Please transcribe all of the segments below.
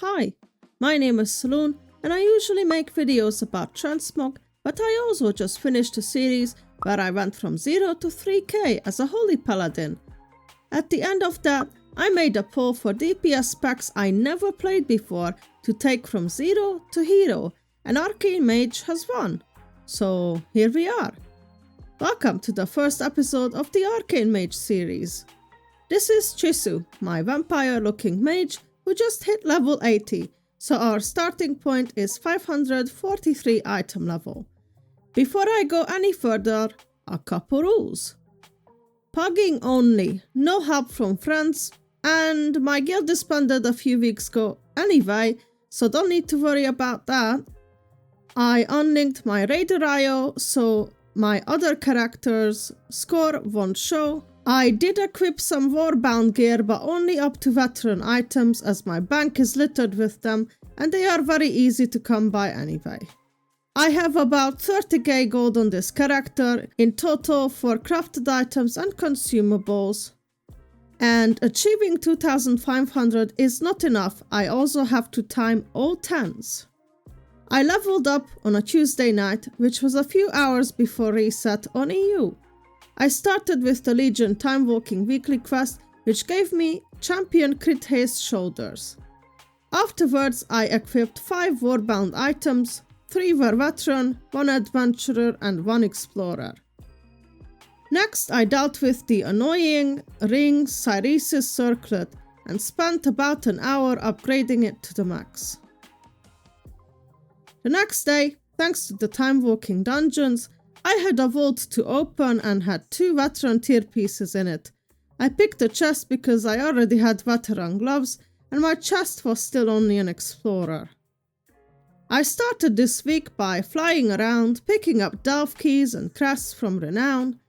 Hi, my name is Saloon and I usually make videos about transmog, but I also just finished a series where I went from 0 to 3k as a holy paladin. At the end of that, I made a poll for DPS specs I never played before to take from 0 to hero, and Arcane Mage has won. So here we are. Welcome to the first episode of the Arcane Mage series. This is Chisu, my vampire-looking mage who just hit level 80, so our starting point is 543 item level. Before I go any further, a couple rules. Pugging only, no help from friends, and my guild disbanded a few weeks ago anyway, so don't need to worry about that. I unlinked my Raider IO, so my other characters' score won't show. I did equip some warbound gear, but only up to veteran items as my bank is littered with them and they are very easy to come by anyway. I have about 30k gold on this character in total for crafted items and consumables. And achieving 2500 is not enough, I also have to time all 10s. I leveled up on a Tuesday night, which was a few hours before reset on EU. I started with the Legion Time Walking weekly quest, which gave me Champion Crit Haste shoulders. Afterwards, I equipped 5 warbound items, 3 were veteran, 1 adventurer and 1 explorer. Next, I dealt with the annoying ring Siresis circlet and spent about an hour upgrading it to the max. The next day, thanks to the Time Walking dungeons, I had a vault to open and had 2 veteran tier pieces in it. I picked a chest because I already had veteran gloves and my chest was still only an explorer. I started this week by flying around, picking up delve keys and crests from renown,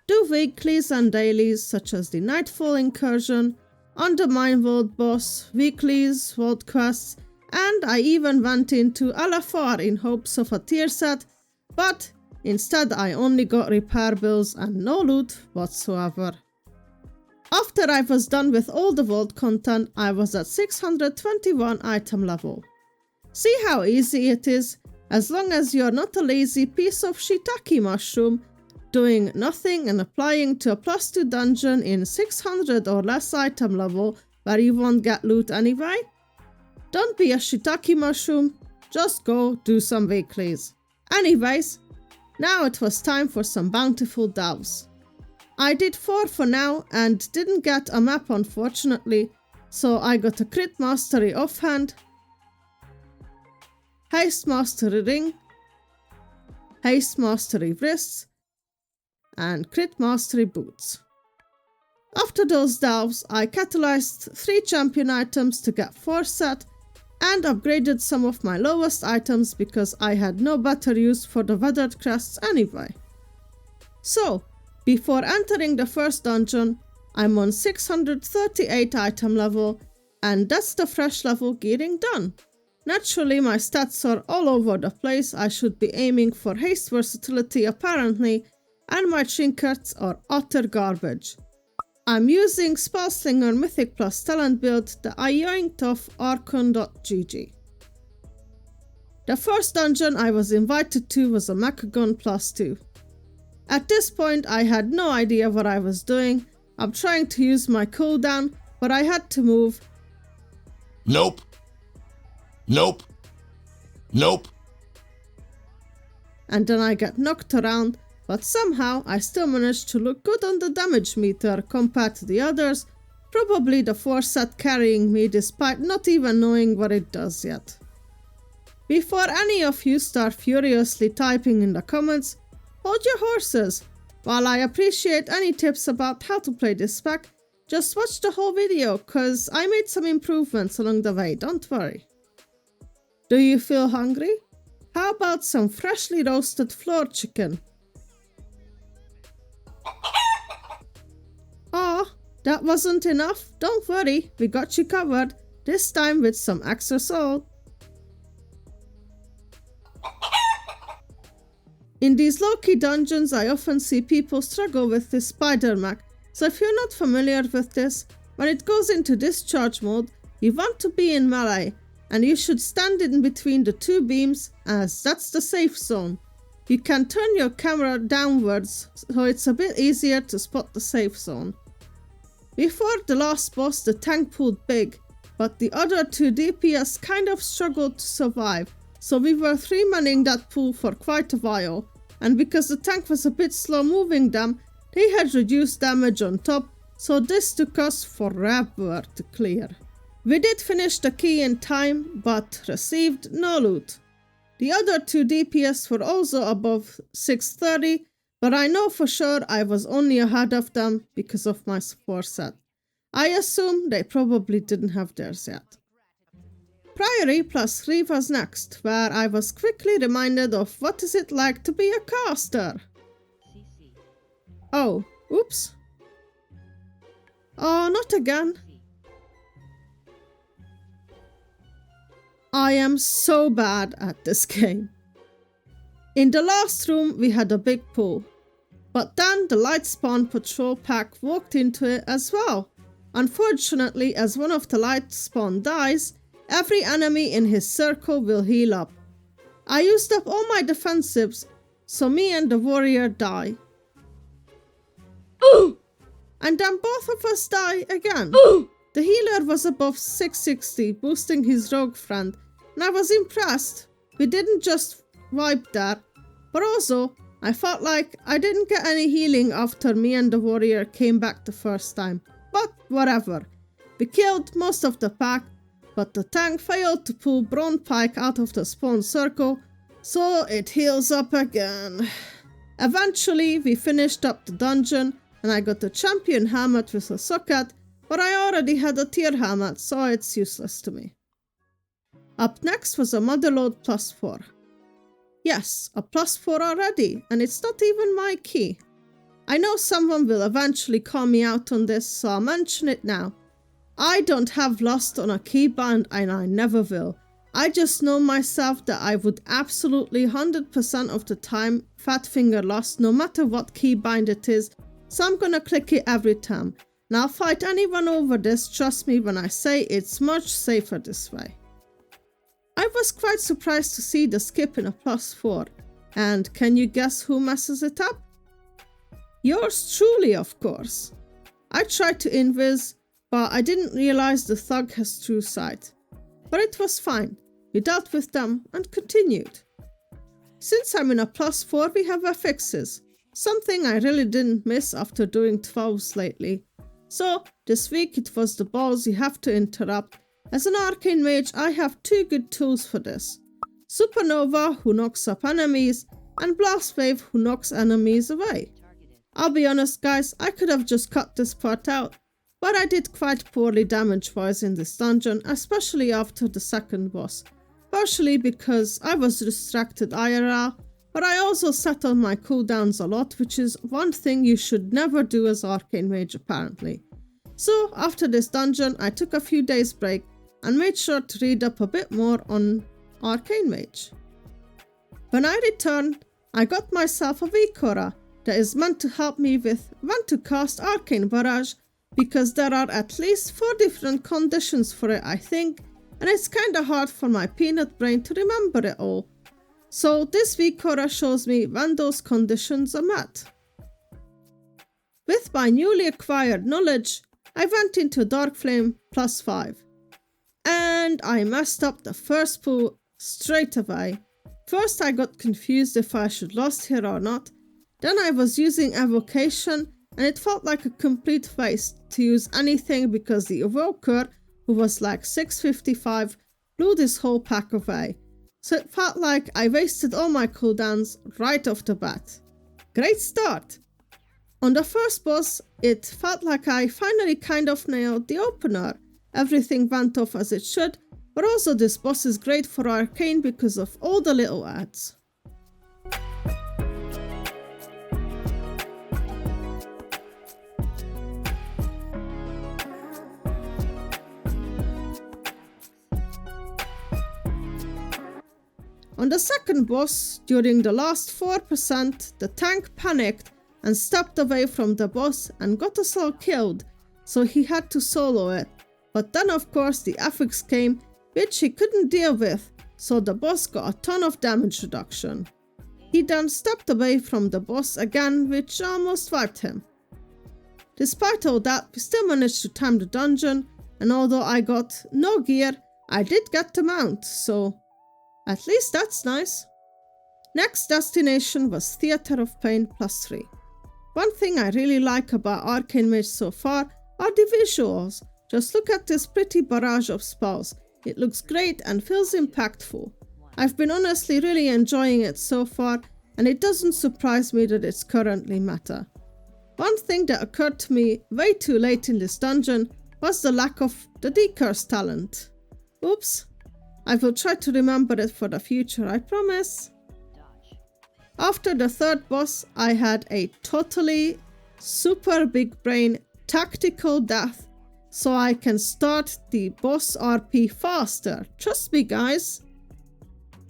do weeklies and dailies such as the Nightfall Incursion, Undermine Vault boss, weeklies, vault quests, and I even went into Alafar in hopes of a tier set, but instead I only got repair bills and no loot whatsoever. After I was done with all the vault content, I was at 621 item level. See how easy it is, as long as you're not a lazy piece of shiitake mushroom, doing nothing and applying to a +2 dungeon in 600 or less item level where you won't get loot anyway. Don't be a shiitake mushroom, just go do some weeklies. Anyways, now it was time for some bountiful delves. I did 4 for now and didn't get a map unfortunately, so I got a Crit Mastery offhand, Haste Mastery ring, Haste Mastery wrists, and Crit Mastery boots. After those delves, I catalyzed 3 champion items to get 4 set and upgraded some of my lowest items because I had no better use for the weathered crests anyway. So, before entering the first dungeon, I'm on 638 item level and that's the fresh level gearing done. Naturally my stats are all over the place, I should be aiming for haste versatility apparently, and my trinkets are utter garbage. I'm using Spellslinger Mythic Plus talent build that I yanked off Arcane.gg. The first dungeon I was invited to was a Macagon +2. At this point I had no idea what I was doing. I'm trying to use my cooldown, but I had to move. Nope. Nope. Nope. And then I get knocked around, but somehow I still managed to look good on the damage meter compared to the others, probably the 4 set carrying me despite not even knowing what it does yet. Before any of you start furiously typing in the comments, hold your horses. While I appreciate any tips about how to play this spec, just watch the whole video cause I made some improvements along the way, don't worry. Do you feel hungry? How about some freshly roasted floor chicken? Oh, that wasn't enough? Don't worry, we got you covered, this time with some extra salt. In these low-key dungeons, I often see people struggle with this spider mech, so if you're not familiar with this, when it goes into discharge mode, you want to be in melee, and you should stand in between the two beams as that's the safe zone. You can turn your camera downwards so it's a bit easier to spot the safe zone. Before the last boss, the tank pulled big, but the other two DPS kind of struggled to survive, so we were 3-manning that pool for quite a while, and because the tank was a bit slow moving them, they had reduced damage on top, so this took us forever to clear. We did finish the key in time, but received no loot. The other two DPS were also above 630, but I know for sure I was only ahead of them because of my support set. I assume they probably didn't have theirs yet. Priory +3 was next, where I was quickly reminded of what is it like to be a caster. Oh, oops. Oh, not again. I am so bad at this game. In the last room we had a big pool, but then the light spawn patrol pack walked into it as well. Unfortunately, as one of the light spawn dies, every enemy in his circle will heal up. I used up all my defensives, so me and the warrior die. And then both of us die again. The healer was above 660, boosting his rogue friend, and I was impressed. We didn't just wipe that, but also I felt like I didn't get any healing after me and the warrior came back the first time. But whatever. We killed most of the pack, but the tank failed to pull Brawn Pike out of the spawn circle, so it heals up again. Eventually we finished up the dungeon, and I got the champion helmet with a socket, but I already had a tier helmet, so it's useless to me. Up next was a motherload +4. Yes, a +4 already, and it's not even my key. I know someone will eventually call me out on this, so I'll mention it now. I don't have Lost on a keybind, and I never will. I just know myself that I would absolutely 100% of the time fat finger Lost no matter what keybind it is, so I'm gonna click it every time. And I'll fight anyone over this, trust me when I say it's much safer this way. I was quite surprised to see the skip in a +4, and can you guess who messes it up? Yours truly, of course. I tried to invis, but I didn't realize the thug has true sight. But it was fine, we dealt with them and continued. Since I'm in a +4 we have affixes, something I really didn't miss after doing 12s lately. So this week it was the balls you have to interrupt. As an Arcane Mage I have two good tools for this. Supernova, who knocks up enemies, and Blast Wave, who knocks enemies away. I'll be honest guys, I could have just cut this part out, but I did quite poorly damage-wise in this dungeon, especially after the second boss. Partially because I was distracted IRL, but I also sat on my cooldowns a lot, which is one thing you should never do as Arcane Mage apparently. So after this dungeon I took a few days break and made sure to read up a bit more on Arcane Mage. When I returned, I got myself a Vikora that is meant to help me with when to cast Arcane Barrage, because there are at least 4 different conditions for it I think, and it's kinda hard for my peanut brain to remember it all. So this Vikora shows me when those conditions are met. With my newly acquired knowledge, I went into Dark Flame +5. And I messed up the first pool straight away. First I got confused if I should Lost here or not. Then I was using Evocation and it felt like a complete waste to use anything because the Evoker, who was like 655, blew this whole pack away. So it felt like I wasted all my cooldowns right off the bat. Great start! On the first boss, it felt like I finally kind of nailed the opener. Everything went off as it should, but also this boss is great for Arcane because of all the little ads. On the second boss, during the last 4%, the tank panicked and stepped away from the boss and got us all killed, so he had to solo it. But then of course the affix came which he couldn't deal with, so the boss got a ton of damage reduction. He then stepped away from the boss again, which almost wiped him. Despite all that, we still managed to time the dungeon, and although I got no gear, I did get the mount, so at least that's nice. Next destination was Theatre of Pain +3. One thing I really like about Arcane Mage so far are the visuals. Just look at this pretty barrage of spells. It looks great and feels impactful. I've been honestly really enjoying it so far, and it doesn't surprise me that it's currently meta. One thing that occurred to me way too late in this dungeon was the lack of the decurse talent. Oops. I will try to remember it for the future, I promise. After the third boss, I had a totally super big brain tactical death, so I can start the boss RP faster. Trust me, guys.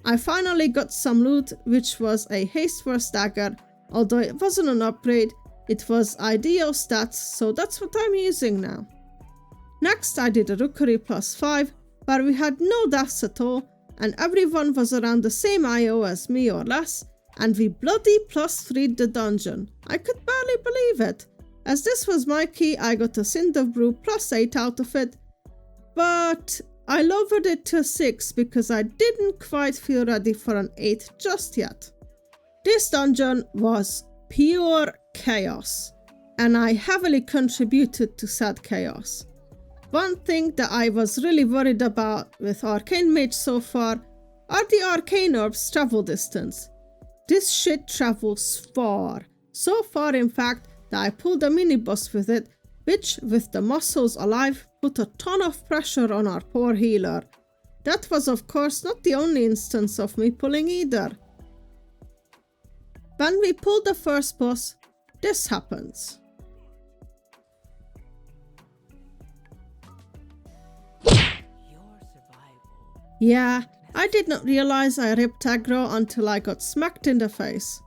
I finally got some loot, which was a haste first dagger. Although it wasn't an upgrade, it was ideal stats, so that's what I'm using now. Next I did a rookery +5, where we had no deaths at all, and everyone was around the same IO as me or less, and we bloody +3'd the dungeon. I could barely believe it. As this was my key, I got a Cinder Brew +8 out of it, but I lowered it to 6 because I didn't quite feel ready for an 8 just yet. This dungeon was pure chaos, and I heavily contributed to said chaos. One thing that I was really worried about with Arcane Mage so far are the arcane orbs travel distance. This shit travels far. So far in fact that I pulled a mini boss with it, which with the muscles alive put a ton of pressure on our poor healer. That was of course not the only instance of me pulling either. When we pulled the first boss, this happens. Yeah, I did not realize I ripped aggro until I got smacked in the face.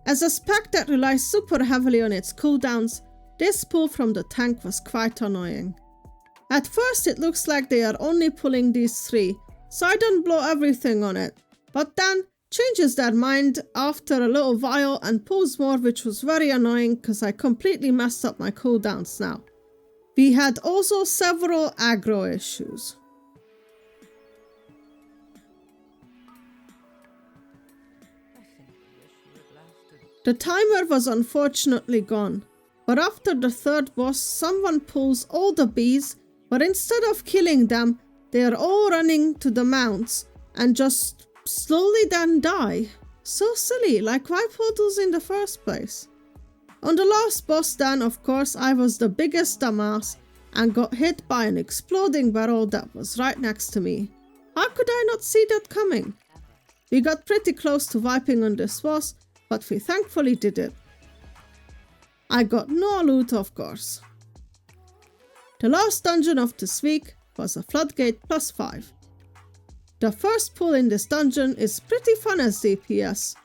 As a spec that relies super heavily on its cooldowns, this pull from the tank was quite annoying. At first it looks like they are only pulling these 3, so I don't blow everything on it, but then changes their mind after a little while and pulls more, which was very annoying because I completely messed up my cooldowns now. We had also several aggro issues. The timer was unfortunately gone, but after the third boss someone pulls all the bees, but instead of killing them, they are all running to the mounts and just slowly then die. So silly, like why pull those in the first place? On the last boss then, of course, I was the biggest dumbass and got hit by an exploding barrel that was right next to me. How could I not see that coming? We got pretty close to wiping on this boss, but we thankfully did it. I got no loot, of course. The last dungeon of this week was a Floodgate +5. The first pull in this dungeon is pretty fun as DPS.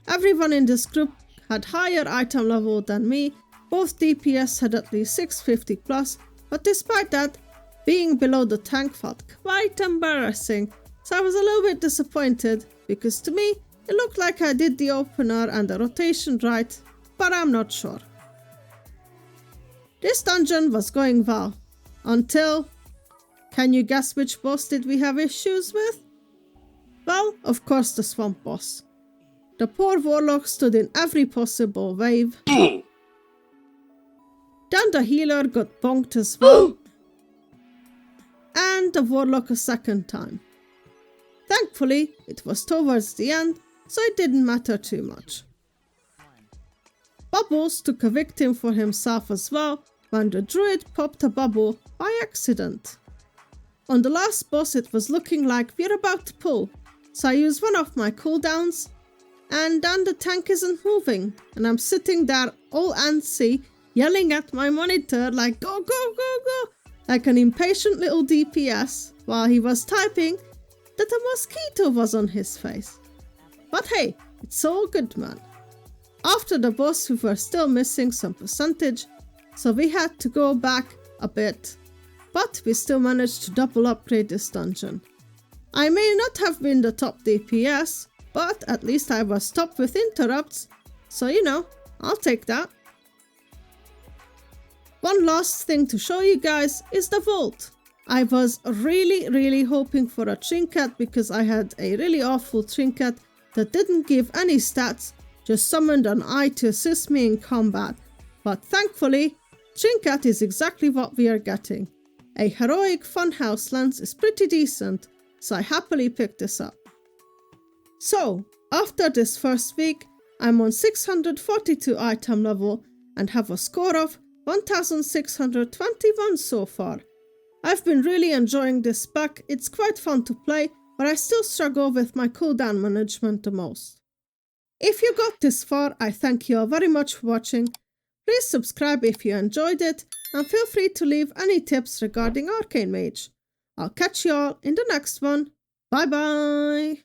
Everyone in this group had higher item level than me, both DPS had at least 650 plus, but despite that, being below the tank felt quite embarrassing, so I was a little bit disappointed because to me, it looked like I did the opener and the rotation right, but I'm not sure. This dungeon was going well, until... Can you guess which boss did we have issues with? Well, of course the swamp boss. The poor warlock stood in every possible wave. Then the healer got bonked as well. And the warlock a second time. Thankfully, it was towards the end, so it didn't matter too much. Bubbles took a victim for himself as well when the druid popped a bubble by accident. On the last boss it was looking like we're about to pull, so I used one of my cooldowns, and then the tank isn't moving, and I'm sitting there all antsy, yelling at my monitor like go go go go, like an impatient little DPS, while he was typing that a mosquito was on his face. But hey, it's all good, man. After the boss we were still missing some percentage, so we had to go back a bit, but we still managed to double upgrade this dungeon. I may not have been the top DPS, but at least I was top with interrupts, so you know, I'll take that. One last thing to show you guys is the vault. I was really hoping for a trinket because I had a really awful trinket that didn't give any stats, just summoned an eye to assist me in combat. But thankfully, trinket is exactly what we are getting. A heroic funhouse lens is pretty decent, so I happily picked this up. So, after this first week, I'm on 642 item level and have a score of 1621 so far. I've been really enjoying this spec, it's quite fun to play, but I still struggle with my cooldown management the most. If you got this far, I thank you all very much for watching. Please subscribe if you enjoyed it, and feel free to leave any tips regarding Arcane Mage. I'll catch you all in the next one. Bye bye!